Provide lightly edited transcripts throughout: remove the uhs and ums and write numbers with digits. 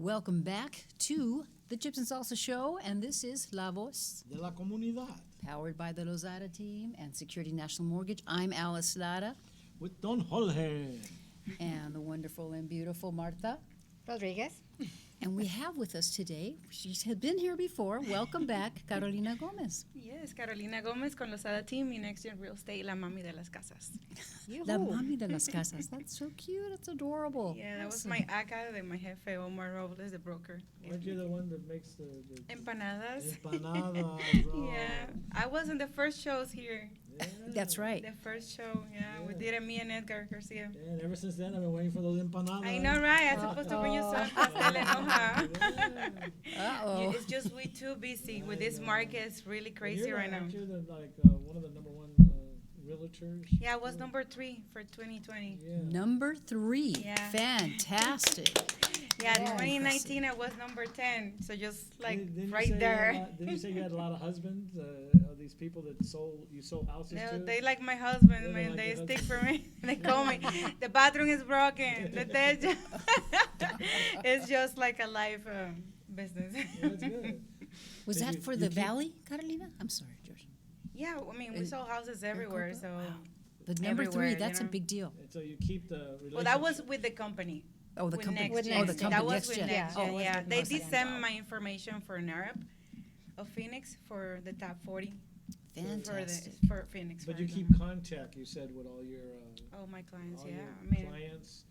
Welcome back to the Chips and Salsa Show, and this is La Voz, de la Comunidad, powered by the Lozada team and Security National Mortgage. I'm Alice Lara, with Don Jorge. and the wonderful and beautiful Marta. Rodriguez. And we have with us today, she has been here before, welcome back, Carolina Gomez. Yes, Carolina Gomez con Lozada Team y Next Gen Real Estate, la mami de las casas. La mami de las casas. That's so cute. That's adorable. Yeah, that was Awesome. my ACA de my jefe, Omar Robles, the broker. Aren't you the one that makes the Empanadas. empanadas? Oh. Yeah, I was in the first shows here. Yeah. That's right. The first show, yeah, we Yeah. did it, me and Edgar Garcia. Yeah, and ever since then, I've been waiting for those empanadas. I know, right? I'm supposed to bring you some pastel en hoja. Uh-oh. It's just we too busy with I this know. market. It's really And crazy you're right now. Aren't you the, one of the number one realtors? Yeah, I was number 3 for 2020. Yeah. Number 3. Yeah. Fantastic. Yeah, Very 2019 I was number 10. So just like Didn't you right say you had a there. lot- Didn't you say you had a lot of husbands? Of these people that you sold houses No, to? they like my husband, They man. like They your stick for me. They call me. The bathroom is broken. It's just like a life business. Yeah, that's good. Was Did that you- for you the keep- Valley, Carolina? I'm sorry, George. Yeah, I mean, we In- sold houses everywhere. Maricopa? So, Wow. But number everywhere, 3, you that's a know. big deal. And so you keep the relationship. well, that was with the company. Oh, the with company. Next With Gen. Oh, the Next Gen. company. That was Next with Gen. Next Yeah. Gen, Oh, yeah. with They Next did Gen. send Wow. my information for NARP of Phoenix for the top 40 Fantastic. for Phoenix. But for you example. keep contact, you said, with all your all my clients, all yeah. your I mean, clients.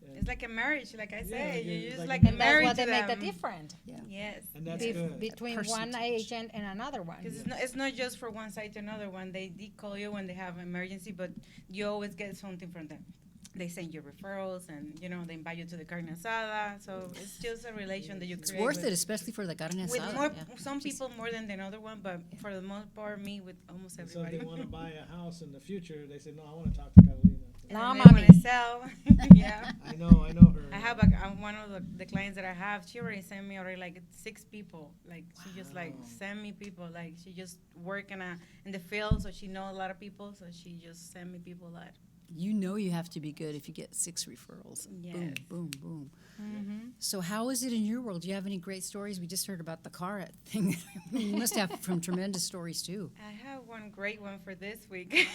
And, it's like a marriage, like I Yeah, said. yeah, You just like like a a And that's marriage what they to make the them. difference Yes. and that's good. between one Percentage. agent and another one. Because it's not just for one side to another one. They call you when they have an emergency, but you always get something from them. They send you referrals, and they invite you to the carne asada. So it's just a relation that you It's create. worth with, it, especially for the carne with asada. more, yeah. some people more than the other one, but for the most part, me with almost And so if everybody. they want to buy a house in the future, they say, no, I want to talk to Carolina. And No, then when I mommy. sell, yeah. I know her. I have one of the clients that I have. She already sent me already like 6 people. Like she just like Wow. send me people. Like she just work in the field, so she know a lot of people. So she just send me people that. You know you have to be good if you get 6 referrals. Boom, Yes. boom, boom. Mm-hmm. So how is it in your world? Do you have any great stories? We just heard about the car thing. You must have some tremendous stories, too. I have one great one for this week.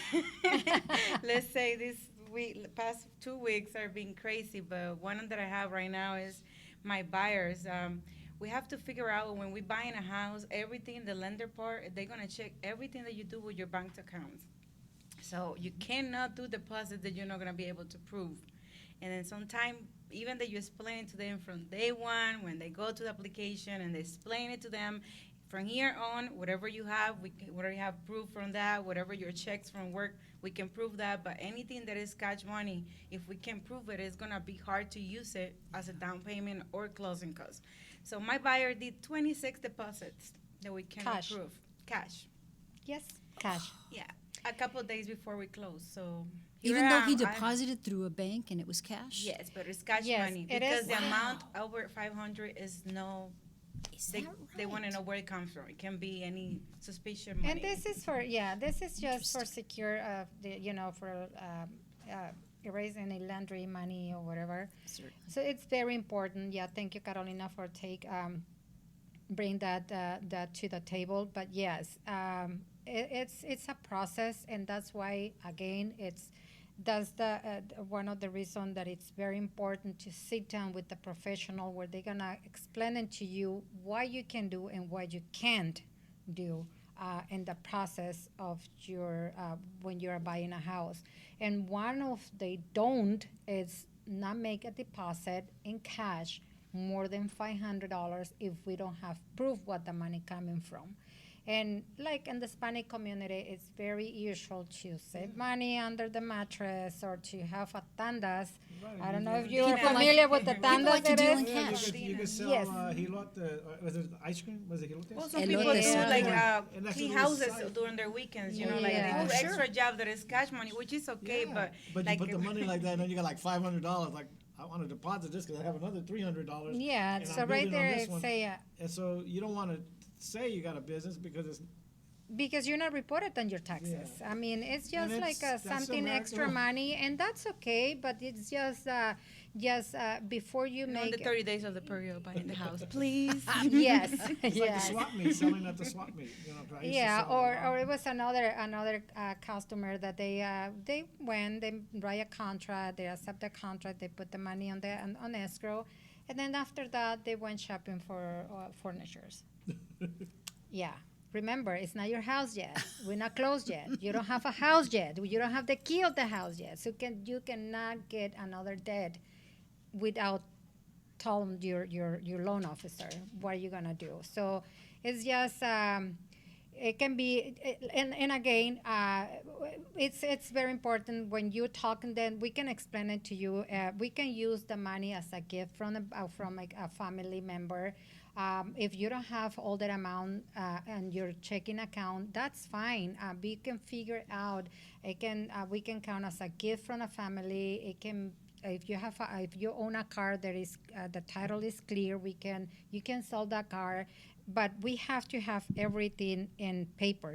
Let's say this week, past 2 weeks are being crazy, but one that I have right now is my buyers. We have to figure out when we buy in a house, everything, the lender part, they're gonna check everything that you do with your bank accounts. So you cannot do deposits that you're not gonna be able to prove. And then sometimes, even that you explain it to them from day one, when they go to the application and they explain it to them, from here on, whatever you have, whatever you have proof from that, whatever your checks from work, we can prove that. But anything that is cash money, if we can prove it, it's gonna be hard to use it as a down payment or closing cost. So my buyer did 26 deposits that we can Cash. prove. Cash. Yes, cash. Yeah, a couple of days before we close. So Even here though I he am. deposited through a bank and it was cash? Yes, but it's cash Yes, money it because is. the amount Wow. over 500 is no. Is They, that they want to right? know where it comes from. It can be any suspicion money. And this is this is just for secure, for erasing any laundry money or whatever. Certainly. So it's very important. Yeah, thank you, Carolina, for bring that to the table. But yes, it's a process, and that's why again that's the one of the reasons that it's very important to sit down with the professional where they're gonna explain it to you what you can do and what you can't do in the process of your when you're buying a house. And one of they don't is not make a deposit in cash more than $500 if we don't have proof what the money coming from. And like in the Hispanic community, it's very usual to save money under the mattress or to have a tandas. I don't know if you are People like- familiar with the people tandas. like to it deal is. in cash. You could sell Yes. hilote, was it ice cream? Was it hilotes? Well, some Elotes, people do yeah. like And that's clean a little houses side. during their weekends, like they Yeah. do Oh, sure. extra job that is cash money, which is okay, Yeah. but you like put the money like that, and then you got like $500. Like, I want to deposit this because I have another $300. Yeah, and so I'm right building on there this it one. say And so you don't want to say you got a business because it's because you're not reported on your taxes. Yeah. I mean, it's And just like that's something America. extra money, and that's okay. But it's just before you You know, in make the 30 days of the period buying the house, please. yes, It's like the yes. swap meet, selling at the swap meet, you know. I used to Yeah, sell a or lot. it was another customer that they went, they write a contract, they accept the contract, they put the money on escrow, and then after that they went shopping for furnitures. Yeah. Remember, it's not your house yet. We're not closed yet. You don't have a house yet. You don't have the key of the house yet. So you cannot get another debt without telling your loan officer what are you gonna do. So it's just it can be and again it's very important when you talk, and then we can explain it to you. We can use the money as a gift from a family member. If you don't have all that amount and your checking account, that's fine. We can figure out. We can count as a gift from a family. It can. If you own a car that is the title is clear, you can sell that car, but we have to have everything in paper.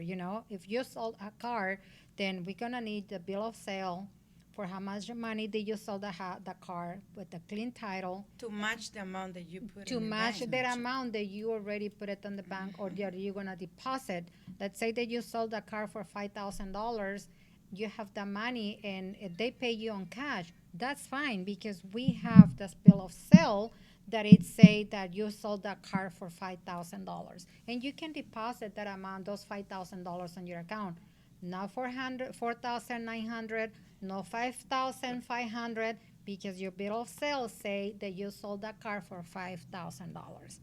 If you sold a car, then we're gonna need the bill of sale for how much money did you sell the car with the clean title, To match the amount that you put to in the match bank. that amount that you already put it on the bank, or that you're gonna deposit. Let's say that you sold the car for $5,000, you have the money, and if they pay you on cash, that's fine, because we have this bill of sale that it say that you sold that car for $5,000, and you can deposit that amount, those $5,000 on your account. Not 4,900, no 5,500, because your bill of sale say that you sold that car for $5,000.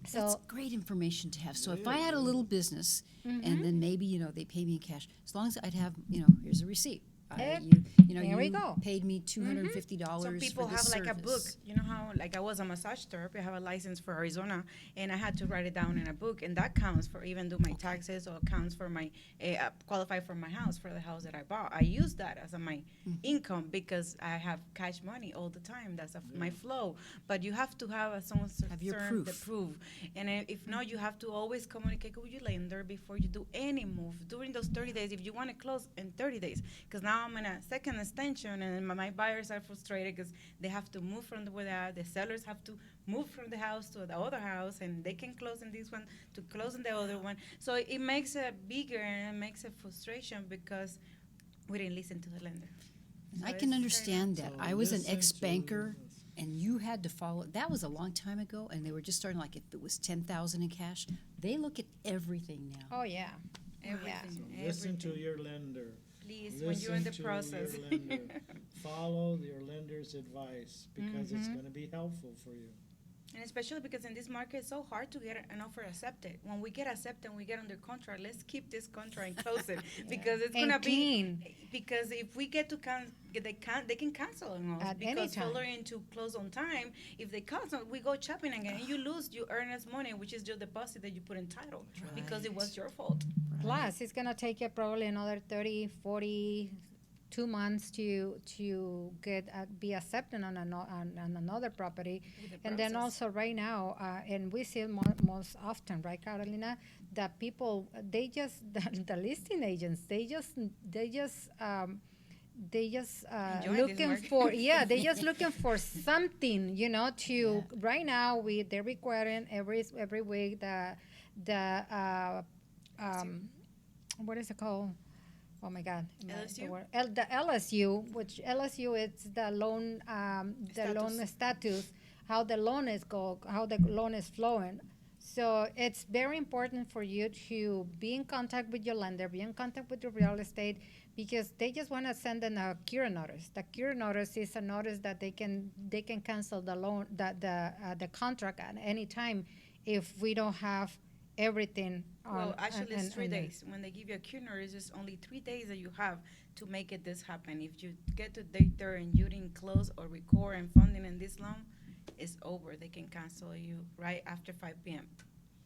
That's So great information to have. So if I had a little business and then maybe, they pay me in cash, as long as I'd have, here's a receipt. Yep. There we You go. paid me $250 Some people for this have like a book. service. You know how, like, I was a massage therapist. I have a license for Arizona, and I had to write it down in a book, and that counts for even do my taxes, or counts for my qualify for my house, for the house that I bought. I use that as my income, because I have cash money all the time. That's my flow. But you have to have some Have your certain- proof. the proof, and if not, you have to always communicate with your lender before you do any move during those 30 days. If you want to close in 30 days, because now I'm in a second extension, and my buyers are frustrated because they have to move from where they are. The sellers have to move from the house to the other house, and they can close in this one to close in the other one. So it makes it bigger, and it makes a frustration because we didn't listen to the lender. So I it's can very- understand that. So I was an listen to ex-banker, this. and you had to follow. That was a long time ago, and they were just starting, like, if it was 10,000 in cash, they look at everything now. oh yeah, Everything, So listen to everything. your lender. Please, when you're in the Listen to process. your lender. Follow your lender's advice, because it's going to be helpful for you. And especially because in this market, it's so hard to get an offer accepted. When we get accepted and we get under contract, let's keep this contract and close it, because it's And gonna be. clean. Because if we get to they can cancel on us, At any because time. failing to close on time. If they cancel, we go shopping again, and you lose your earnest money, which is your deposit that you put in title, because it was your fault. Plus, it's gonna take you probably another 30, 40, 2 months to get be accepted on another property. With the And then process. also right now, and we see it most often, right, Carolina, that people the listing agents they just Enjoy this looking market. for they just looking for something to right now they're requiring every week the what is it called? Oh my God! LSU? The LSU, which LSU it's the loan status, how the loan is flowing. So it's very important for you to be in contact with your lender, be in contact with your real estate, because they just want to send in a cure notice. The cure notice is a notice that they can cancel the loan, the contract at any time if we don't have everything on. Well, actually, it's 3 and- days. When they give you a cure notice, it's only 3 days that you have to make this happen. If you get to date there and you didn't close or record and funding in this loan, it's over. They can cancel you right after 5 p.m.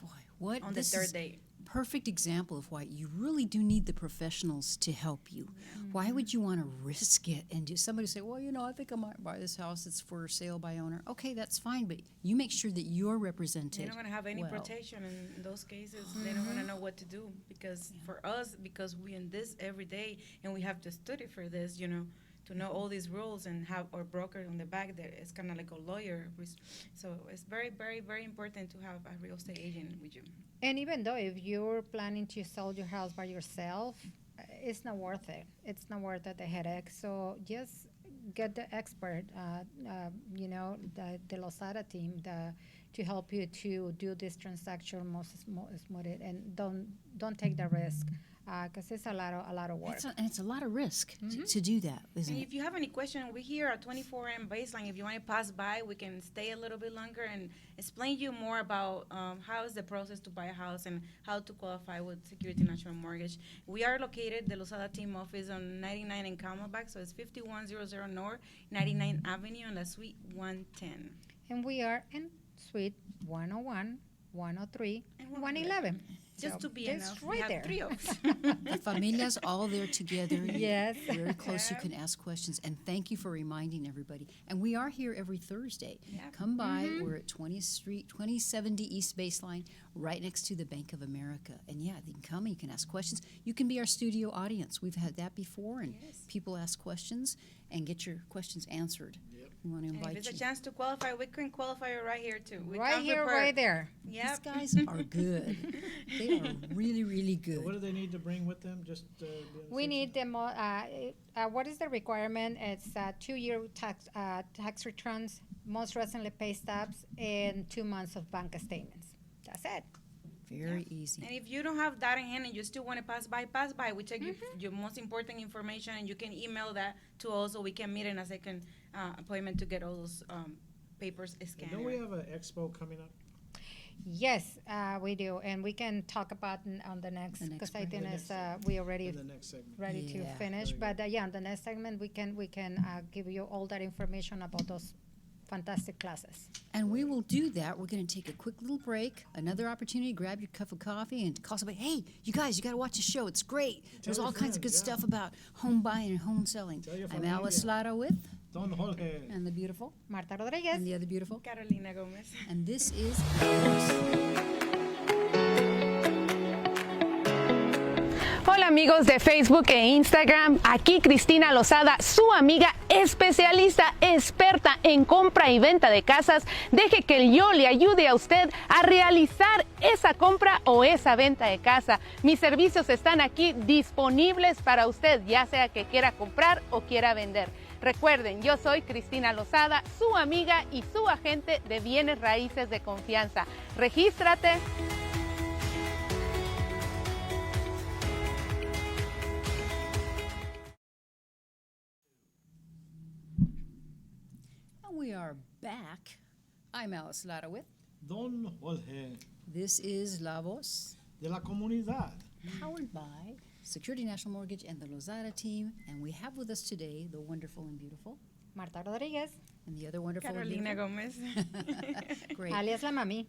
Boy, what on the this third is, day. perfect example of why you really do need the professionals to help you. Why would you want to risk it and do somebody say, well, I think I might buy this house. It's for sale by owner. Okay, that's fine, but you make sure that you're represented. They're not going to have any well. protection in those cases. They don't want to know what to do because for us, because we in this every day and we have to study for this, to know all these rules and have our broker on the back that is kind of like a lawyer. So it's very, very, very important to have a real estate agent with you. And even though if you're planning to sell your house by yourself, it's not worth it. It's not worth it, the headache. So just get the expert, the Lozada team to help you to do this transaction most smooth and don't take the risk. Because it's a lot of work. It's a lot of risk to do that, isn't And it? if you have any question, we're here at 24M Baseline. If you want to pass by, we can stay a little bit longer and explain you more about how is the process to buy a house and how to qualify with Security National Mortgage. We are located, the Lozada team office on 99 in Camelback, so it's 5100 North 99th Avenue on the Suite 110. And we are in Suite 101, 103, and 111. Just So to be it's enough, right we have there. 3 of us. The familia's all there together. Yes. Very close. Yeah. You can ask questions. And thank you for reminding everybody. And we are here every Thursday. Yeah. Come by. We're at 20th Street, 2070 East Baseline, right next to the Bank of America. And yeah, you can come and you can ask questions. You can be our studio audience. We've had that before, and Yes. people ask questions and get your questions answered. Yep. We want to And if invite it's a you. chance to qualify, we can qualify you right here too. We Right come here, prepared. right there. These Yep. guys are good. They are really, really So what good. do they need to bring with them? Just We need the what is the requirement? It's 2-year tax returns, most recently pay stubs, and 2 months of bank statements. That's it. Very easy. And if you don't have that in hand and you still want to pass by, pass by. We take your most important information and you can email that to us so we can meet in a second appointment to get all those papers scanned. Don't we have an expo coming up? Yes, we do, and we can talk about on the next The next because I part. think The it's next we already In the next segment. ready to Yeah. finish. Very But on the next segment we can give you all that information about those fantastic classes. And we will do that. We're going to take a quick little break, another opportunity, grab your cup of coffee and call somebody, hey, you guys, you got to watch the show. It's great. There's your all kinds of good friends, yeah. stuff about home buying and home selling. Tell your I'm Alice familia. Lara with, Don Jorge. and the beautiful, Marta Rodriguez. and the other beautiful. Carolina Gomez. And this is Hola amigos de Facebook e Instagram, aquí Cristina Lozada, su amiga especialista, experta en compra y venta de casas. Deje que yo le ayude a usted a realizar esa compra o esa venta de casa. Mis servicios están aquí disponibles para usted, ya sea que quiera comprar o quiera vender. Recuerden, yo soy Cristina Lozada, su amiga y su agente de bienes raíces de confianza. Regístrate. And we are back. I'm Alice Lara with, Don Jorge. this is La Voz, De la Comunidad. powered by Security National Mortgage and the Lozada team. And we have with us today the wonderful and beautiful, Marta Rodriguez, and the other wonderful Carolina and Gomez. beautiful. Great. alias la mami.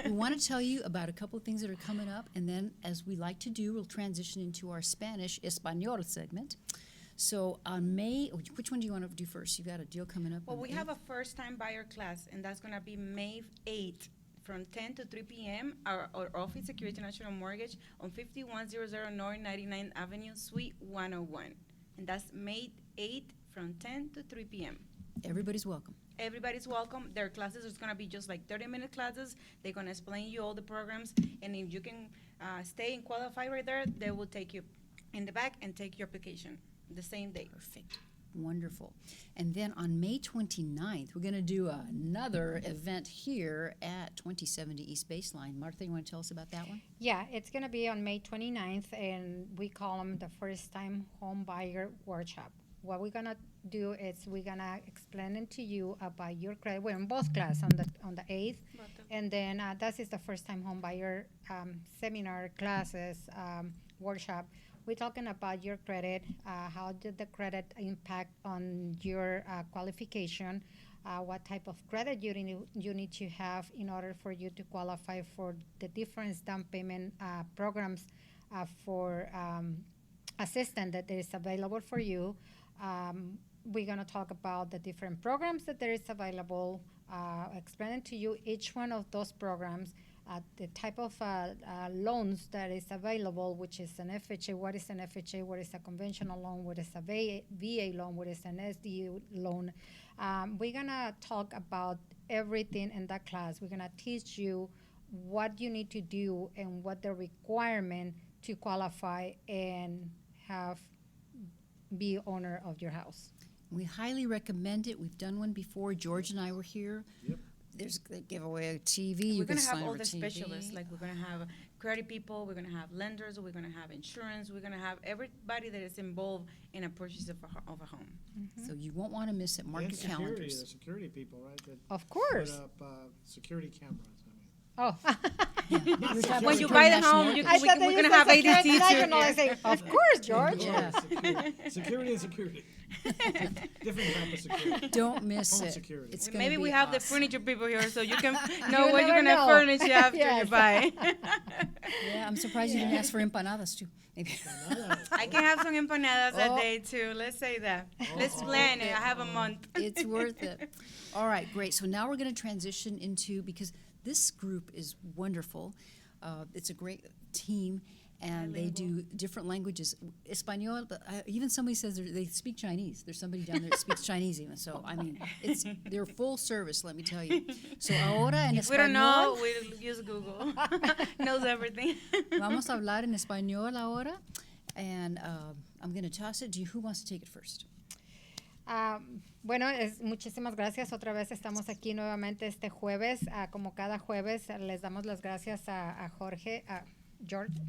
We want to tell you about a couple of things that are coming up, and then, as we like to do, we'll transition into our Spanish Espanol segment. So on May, which one do you want to do first? You got a deal coming up. Well, on we the have 8th? a first-time buyer class, and that's going to be May 8th from 10 to 3 p.m. Our office, Security National Mortgage, on 5100 North 99th Avenue, Suite 101. And that's May 8th from 10 to 3 p.m. Everybody's welcome. Everybody's welcome. Their classes is going to be just like 30-minute classes. They're going to explain you all the programs, and if you can stay and qualify right there, they will take you in the back and take your application the same day. Perfect. Wonderful. And then on May 29th, we're going to do another event here at 2070 East Baseline. Martha, you want to tell us about that one? Yeah, it's going to be on May 29th, and we call them the first-time home buyer workshop. What we're going to do is we're going to explain it to you about your credit. We're in both class on the 8th, and then that is the first-time home buyer seminar classes workshop. We're talking about your credit, how did the credit impact on your qualification, what type of credit you need to have in order for you to qualify for the different down payment programs for assistance that there is available for you. We're going to talk about the different programs that there is available, explaining to you each one of those programs, the type of loans that is available, which is an FHA, what is an FHA, what is a conventional loan, what is a VA loan, what is an SDU loan. We're going to talk about everything in that class. We're going to teach you what you need to do and what the requirement to qualify and be owner of your house. We highly recommend it. We've done one before. George and I were here. Yep. They give away a TV. We're going to have sign all over the TV. specialists. Like we're going to have credit people, we're going to have lenders, we're going to have insurance, we're going to have everybody that is involved in a purchase of a home. So you won't want to miss it. Mark And your security, calendars. the security people, right? That Of course. put up security cameras. Oh. When you buy the home, we're going to have ADT too. I say, of course, George. Yeah. Security and security. Different type of security. Don't miss Home it. security. It's gonna Maybe be we have the awesome. furniture people here so you can know You what you're never going to know. furnish after Yes. you buy. Yeah, I'm surprised you didn't ask for empanadas too. Maybe. I can have some empanadas that Oh. day too. Let's say that. Let's plan it. I have a month. It's worth it. All right, great. So now we're going to transition into, because this group is wonderful. It's a great team, and they do different languages. Espanol, but even somebody says they speak Chinese. There's somebody down there that speaks Chinese even. So, I mean, they're full service, let me tell you. So ahora en If we don't know, español, we'll use Google. Knows everything. vamos a hablar en español ahora. And I'm going to toss it. Who wants to take it first? Bueno, muchísimas gracias. Otra vez estamos aquí nuevamente este jueves. Como cada jueves, les damos las gracias a Jorge,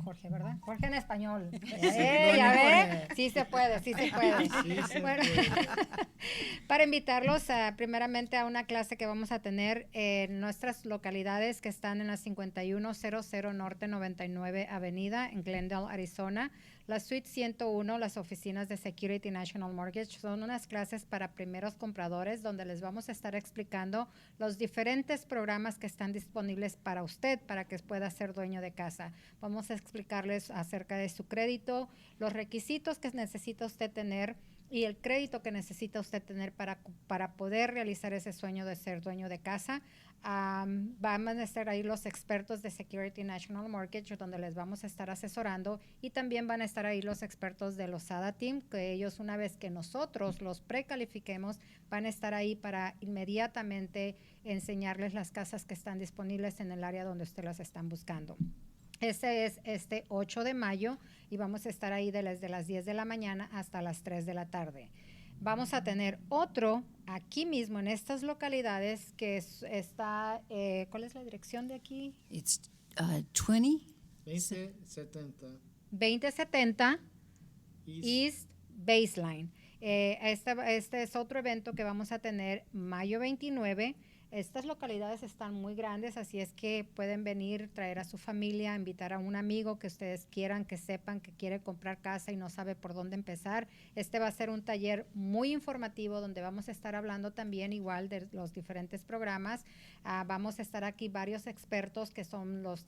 Jorge, ¿verdad? Jorge en español. ¿Ya ve? Sí se puede, sí se puede. Sí se Bueno, para invitarlos primeramente a una clase que vamos a tener en nuestras localidades que están en la 5100 Norte 99 Avenida en Glendale, Arizona. La Suite 101, las oficinas de Security National Mortgage, son unas clases para primeros compradores donde les vamos a estar explicando los diferentes programas que están disponibles para usted, para que pueda ser dueño de casa. Vamos a explicarles acerca de su crédito, los requisitos que necesita usted tener y el crédito que necesita usted tener para poder realizar ese sueño de ser dueño de casa. Van a estar ahí los expertos de Security National Mortgage, donde les vamos a estar asesorando, y también van a estar ahí los expertos de Lozada Team, que ellos, una vez que nosotros los precalifiquemos, van a estar ahí para inmediatamente enseñarles las casas que están disponibles en el área donde ustedes las están buscando. Ese es este 8 de mayo y vamos a estar ahí desde las 10 de la mañana hasta las 3 de la tarde. Vamos a tener otro aquí mismo en estas localidades que está, ¿cuál es la dirección de aquí? It's 20. 2070 2070 East. East Baseline. Este es otro evento que vamos a tener mayo 29. Estas localidades están muy grandes, así es que pueden venir, traer a su familia, invitar a un amigo que ustedes quieran, que sepan que quiere comprar casa y no sabe por dónde empezar. Este va a ser un taller muy informativo donde vamos a estar hablando también igual de los diferentes programas. Vamos a estar aquí varios expertos que son los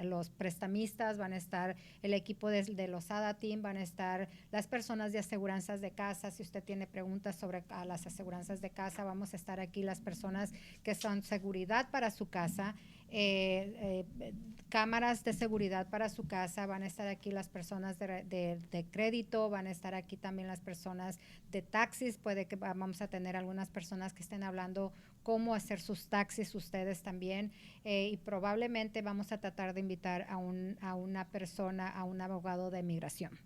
los prestamistas, van a estar el equipo de Lozada Team, van a estar las personas de aseguranzas de casa. Si usted tiene preguntas sobre las aseguranzas de casa, vamos a estar aquí las personas que son seguridad para su casa, cámaras de seguridad para su casa, van a estar aquí las personas de crédito, van a estar aquí también las personas de taxis, puede que vamos a tener algunas personas que estén hablando cómo hacer sus taxis ustedes también, y probablemente vamos a tratar de invitar a una persona, a un abogado de inmigración.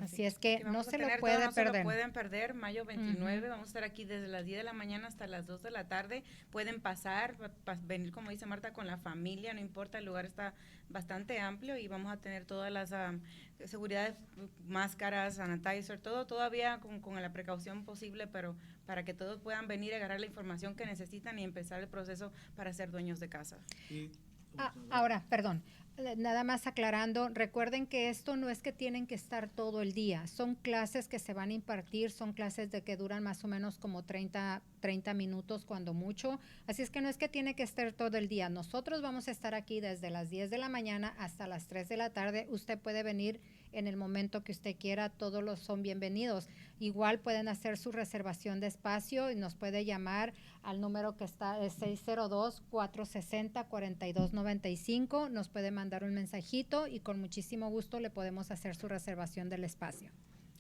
Así es que no se lo puede no se perder. lo pueden perder, mayo 29, vamos a estar aquí desde las 10 de la mañana hasta las 2 de la tarde, pueden pasar, venir como dice Marta con la familia, no importa, el lugar está bastante amplio y vamos a tener todas las seguridades, máscaras, sanitizer, todo todavía con la precaución posible, pero para que todos puedan venir a agarrar la información que necesitan y empezar el proceso para ser dueños de casa. Y Ahora, perdón, nada más aclarando, recuerden que esto no es que tienen que estar todo el día, son clases que se van a impartir, son clases de que duran más o menos como 30 minutos cuando mucho, así es que no es que tiene que estar todo el día, nosotros vamos a estar aquí desde las 10 de la mañana hasta las 3 de la tarde, usted puede venir en el momento que usted quiera, todos los son bienvenidos. Igual pueden hacer su reservación de espacio y nos puede llamar al número que está, es 602-460-4295, nos puede mandar un mensajito y con muchísimo gusto le podemos hacer su reservación del espacio.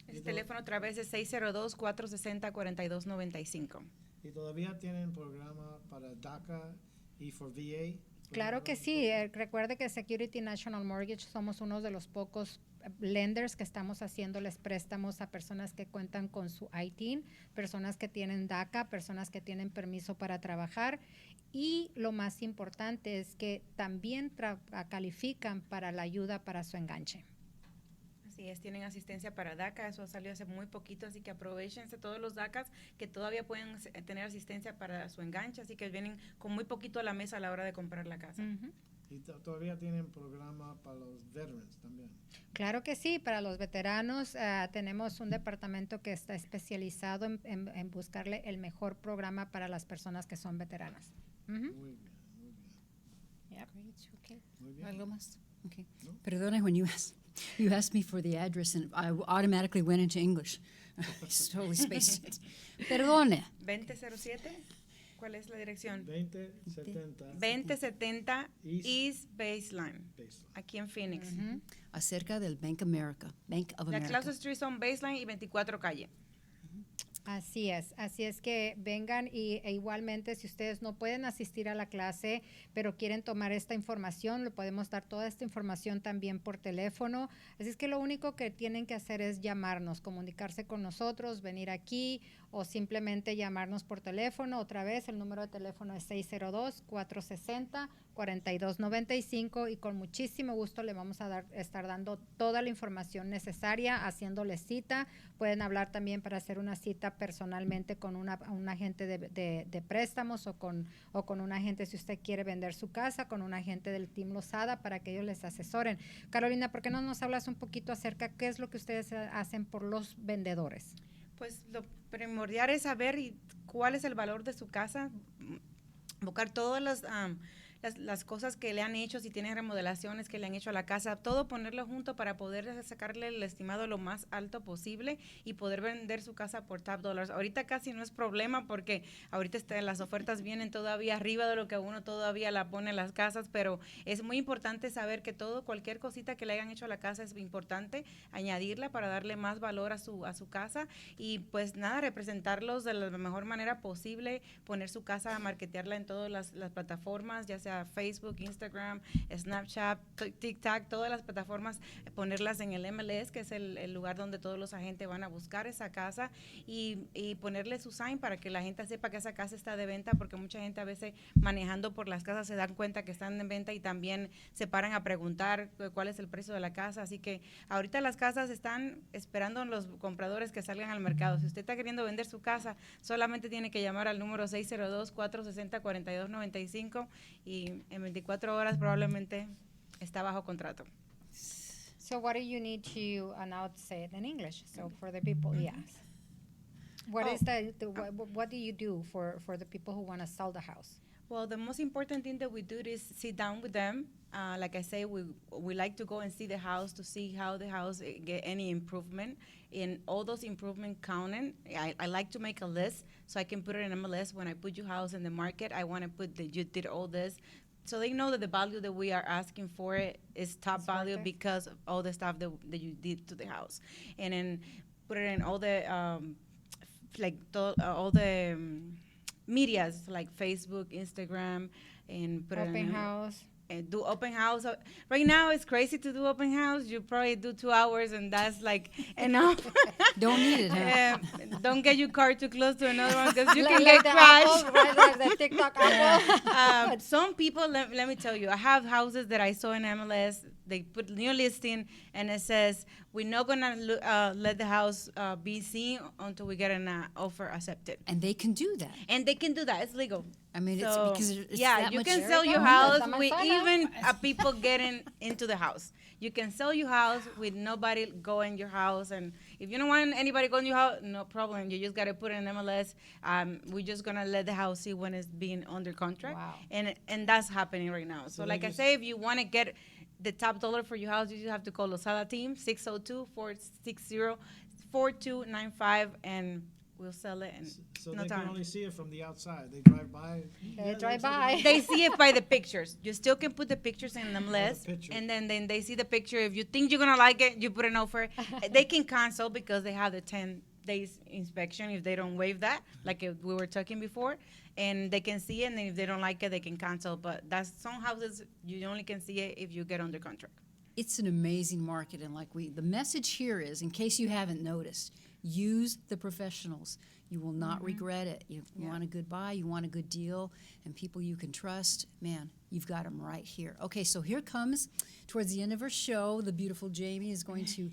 El teléfono otra vez es 602-460-4295. ¿Y todavía tienen programa para DACA y for VA? Claro que sí, recuerde que Security National Mortgage somos uno de los pocos lenders que estamos haciéndoles préstamos a personas que cuentan con su ITIN, personas que tienen DACA, personas que tienen permiso para trabajar y lo más importante es que también califican para la ayuda para su enganche. Así es, tienen asistencia para DACA, eso salió hace muy poquito, así que aprovechense todos los DACAs que todavía pueden tener asistencia para su enganche, así que vienen con muy poquito a la mesa a la hora de comprar la casa. Y todavía tienen programa para los veterans también. Claro que sí, para los veteranos tenemos un departamento que está especializado en buscarle el mejor programa para las personas que son veteranas. Muy bien, muy bien. Great, okay. Muy bien. ¿Algo más? Okay. No. Perdona, when you asked me for the address and I automatically went into English. It's totally spaced it. Perdone. 2007, ¿cuál es la dirección? 2070 East Baseline, Baseline. aquí en Phoenix. Acerca del Bank of La America. Clause Street son Baseline y 24 calle. Así es que vengan e igualmente si ustedes no pueden asistir a la clase, pero quieren tomar esta información, le podemos dar toda esta información también por teléfono. Así es que lo único que tienen que hacer es llamarnos, comunicarse con nosotros, venir aquí o simplemente llamarnos por teléfono. Otra vez, el número de teléfono es 602-460-4295 y con muchísimo gusto le vamos a estar dando toda la información necesaria, haciéndole cita. Pueden hablar también para hacer una cita personalmente con un agente de préstamos o con un agente si usted quiere vender su casa, con un agente del Team Lozada para que ellos les asesoren. Carolina, ¿por qué no nos hablas un poquito acerca qué es lo que ustedes hacen por los vendedores? Pues lo primordial es saber cuál es el valor de su casa, buscar todas las cosas que le han hecho, si tienen remodelaciones que le han hecho a la casa, todo ponerlo junto para poder sacarle el estimado lo más alto posible y poder vender su casa por top dollars. Ahorita casi no es problema porque ahorita las ofertas vienen todavía arriba de lo que uno todavía la pone en las casas, pero es muy importante saber que cualquier cosita que le hayan hecho a la casa es importante añadirla para darle más valor a su casa y pues nada, representarlos de la mejor manera posible, poner su casa, marketearla en todas las plataformas, ya sea Facebook, Instagram, Snapchat, TikTok, todas las plataformas, ponerlas en el MLS, que es el lugar donde todos los agentes van a buscar esa casa y ponerle su sign para que la gente sepa que esa casa está de venta, porque mucha gente a veces manejando por las casas se dan cuenta que están en venta y también se paran a preguntar cuál es el precio de la casa, así que ahorita las casas están esperando a los compradores que salgan al mercado. Si usted está queriendo vender su casa, solamente tiene que llamar al número 602-460-4295 y en 24 horas probablemente está bajo contrato. So what do you need to say it in English? So for the people, yes. What do you do for the people who want to sell the house? Well, the most important thing that we do is sit down with them. Like I say, we like to go and see the house to see how the house get any improvement. In all those improvement counting, I like to make a list so I can put it in MLS. When I put your house in the market, I want to put that you did all this. So they know that the value that we are asking for it is top value because of all the stuff that you did to the house. And then put it in all the, all the medias like Facebook, Instagram, and put Open it in house. And do open house. Right now, it's crazy to do open house. You probably do 2 hours, and that's like enough. Don't need it, huh? Don't get your car too close to another one because you Like can get the crashed. Apple, right, like the TikTok Apple. Some people, let me tell you, I have houses that I saw in MLS they put new listing, and it says we're not gonna let the house be seen until we get an offer accepted. And they can do that. And they can do that. It's legal. I mean, it's So, because it's yeah, that you much. can There sell you your go. house That's a with manzana. even people getting into the house. You can sell your house with nobody go in your house, and if you don't want anybody go in your house, no problem. You just gotta put it in MLS. We're just gonna let the house see when it's being under contract, Wow. and that's happening right now. So, they like I just- say, if you want to get the top dollar for your house, you just have to call Lozada team 602-460-4295, and we'll sell it in So no they time. can only see it from the outside. They drive by. They Yeah, drive looks like by. a- They see it by the pictures. You still can put the pictures in them list, picture. and then they see the picture. If you think you're gonna like it, you put an offer. They can cancel because they have the 10 days inspection if they don't waive that, like we were talking before, and they can see it. And if they don't like it, they can cancel. But that's some houses you only can see it if you get under contract. It's an amazing market, and the message here is, in case you haven't noticed, use the professionals. You will not regret it. You want a good buy, you want a good deal, and people you can trust, man, you've got them right here. Okay, so here comes, towards the end of our show, the beautiful Jamie is going to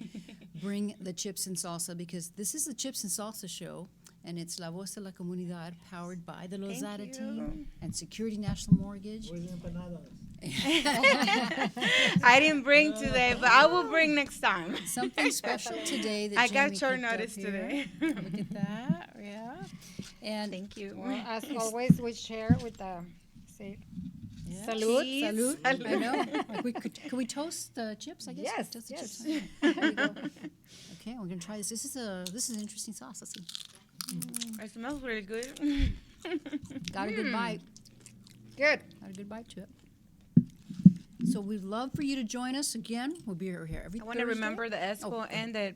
bring the chips and salsa, because this is the Chips and Salsa show, and it's La Voz de la Comunidad, powered by the Lozada you. team and Security National Mortgage. Where's the empanadas? I didn't bring today, but I will bring next time. Something special today that I got Jamie short picked up notice here. today. Look at that, yeah. And Thank you. Well, as always, we share with the yeah. salud. Cheese. Salud. Salud. I know. Can we toast the chips? I guess. Yes, Toast the yes. chips. Okay. There you go. Okay, we're gonna try this. This is an interesting sauce. Let's see. It smells really good. Got a good bite. Good. Got a good bite to it. So we'd love for you to join us again. We'll be here every I want to Thursday. remember the ESCO and the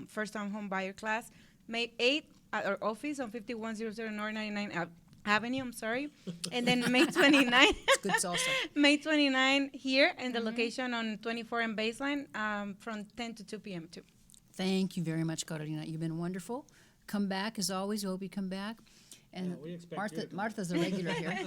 first-time home buyer class. May 8th at our office on 5100 North 99 Avenue, I'm sorry. And then May 29th. It's good salsa. May 29 here in the location on 24 and Baseline from 10 to 2 p.m. too. Thank you very much, Carolina. You've been wonderful. Come back as always. We hope you come back. And Yeah, we expect you to come Martha's a regular here.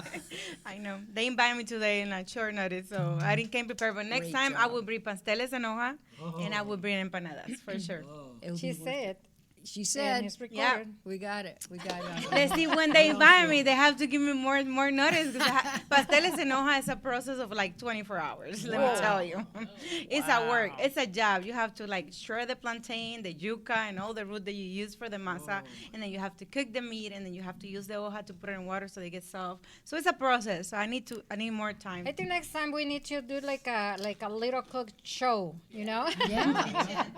I know. They invited me today in a short notice, so I didn't came prepared. But next Great time, I job. will bring pasteles en hoja, and I will bring empanadas, for sure. It will She be wonderful. said. She And said, it's recorded. Yeah. we got it. We got it. Let's see, when they invite me, they have to give me more notice. Because pasteles en hoja is a process of like 24 hours, let me tell you. It's a work. It's a job. You have to like shred the plantain, the yuca, and all the root that you use for the masa. And then you have to cook the meat, and then you have to use the hoja to put it in water so they get soft. So it's a process. So I need more time. I think next time we need to do like a little cook show, you know? Yeah.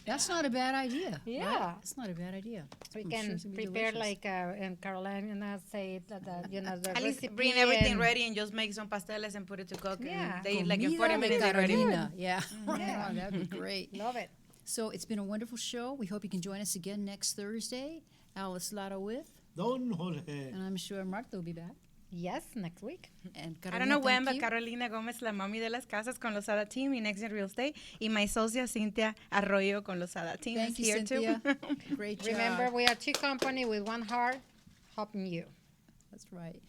That's not a bad idea. Yeah. Right? That's not a bad idea. We I'm sure can it's gonna be prepare delicious. and Carolina say that the At least recipe bring everything and- ready and just make some pasteles and put it to cook. Yeah. And they like in Comida 40 de minutes they're ready. Carolina. Yeah. Yeah. Oh, that'd be great. Love it. So it's been a wonderful show. We hope you can join us again next Thursday. Alice Lotto with, Don Jorge. and I'm sure Martha will be back. Yes, next week. And I don't know when, thank but you. Carolina Gómez, la mami de las casas con Lozada Team y Next Gen Real Estate, y my socia Cynthia Arroyo con Lozada Team Thank is you, here Cynthia. too. Great job. Remember, we are two company with one heart helping you. That's right.